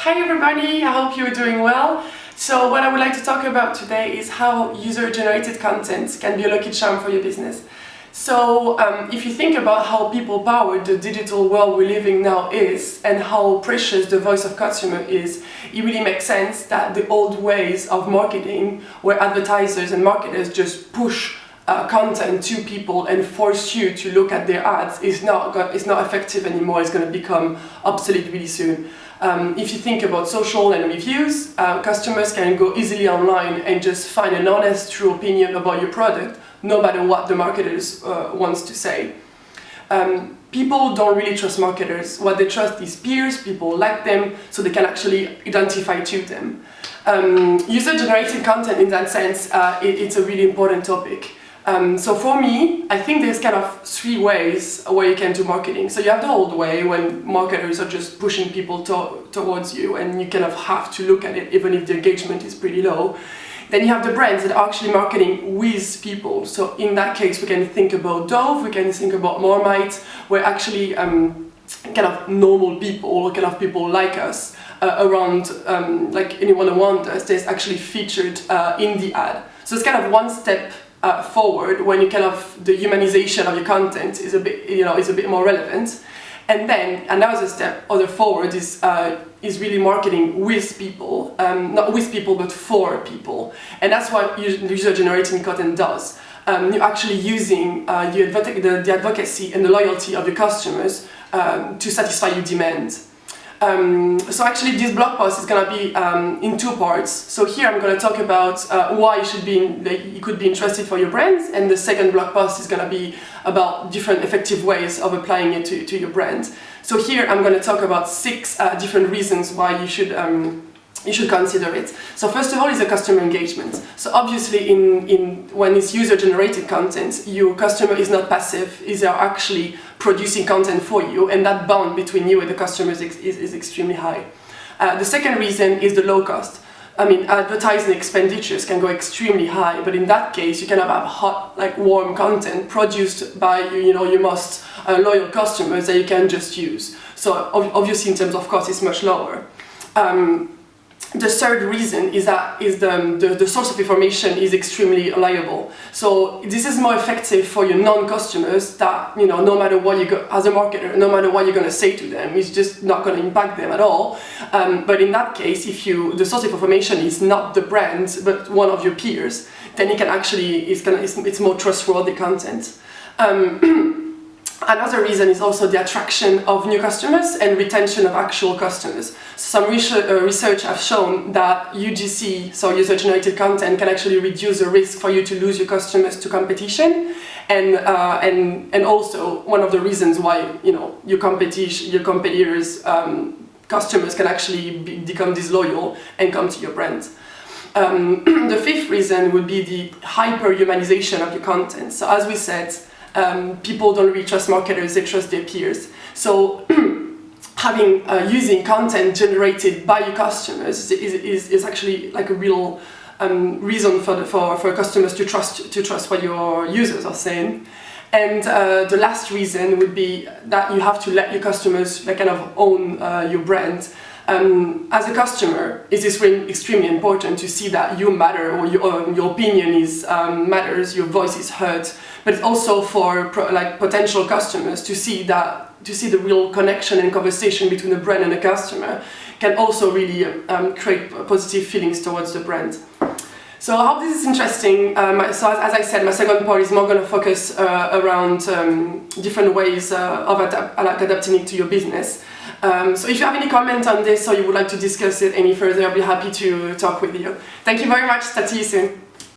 Hi everybody, I hope you're doing well. So what I would like to talk about today is how user-generated content can be a lucky charm for your business. So if you think about how people-powered the digital world we're living now is and how precious the voice of customer is, it really makes sense that the old ways of marketing, where advertisers and marketers just push content to people and force you to look at their ads, is not effective anymore. It's going to become obsolete really soon. If you think about social and reviews, customers can go easily online and just find an honest, true opinion about your product, no matter what the marketers wants to say. People don't really trust marketers. What they trust is peers, people like them, so they can actually identify to them. User-generated content in that sense, it's a really important topic. So for me, I think there's kind of three ways where you can do marketing. So you have the old way when marketers are just pushing people towards you and you kind of have to look at it even if the engagement is pretty low. Then you have the brands that are actually marketing with people. So in that case, we can think about Dove, we can think about Marmite, where actually kind of normal people, kind of people like us, around like anyone around us, is actually featured in the ad. So it's kind of one step forward when you kind of the humanization of your content is a bit more relevant. And then another step other forward is really marketing with people, not with people but for people, and that's what user-generated content does. You're actually using the advocacy and the loyalty of your customers to satisfy your demand. So actually this blog post is going to be in two parts. So here I'm going to talk about why you could be interested for your brand, and the second blog post is going to be about different effective ways of applying it to your brand. So here I'm going to talk about 6 different reasons why you should consider it. So first of all is the customer engagement. So obviously when it's user-generated content, your customer is not passive, they are actually producing content for you, and that bond between you and the customers is extremely high. The second reason is the low cost. I mean, advertising expenditures can go extremely high, but in that case you can have hot, like warm content produced by your most loyal customers that you can just use. So obviously in terms of cost it's much lower. The third reason is that the source of information is extremely reliable. So this is more effective for your non-customers that, no matter what you go, as a marketer, no matter what you're going to say to them, it's just not going to impact them at all. But in that case, if the source of information is not the brand, but one of your peers, then you can actually, it's more trustworthy content. Another reason is also the attraction of new customers and retention of actual customers. Some research have shown that UGC, so user-generated content, can actually reduce the risk for you to lose your customers to competition, and also one of the reasons why your competitors' customers can actually become disloyal and come to your brand. The fifth reason would be the hyper-humanization of your content. So as we said, people don't really trust marketers, they trust their peers. So using content generated by your customers is actually like a real reason for customers to trust what your users are saying. And the last reason would be that you have to let your customers kind of own your brand. As a customer, it is really extremely important to see that you matter, or your opinion matters, your voice is heard. But it's also for potential customers to see the real connection and conversation between the brand and the customer can also really create positive feelings towards the brand. So I hope this is interesting. So as I said, my second part is more going to focus around different ways of adapting it to your business. So if you have any comment on this or you would like to discuss it any further, I'll be happy to talk with you. Thank you very much. Talk to you soon.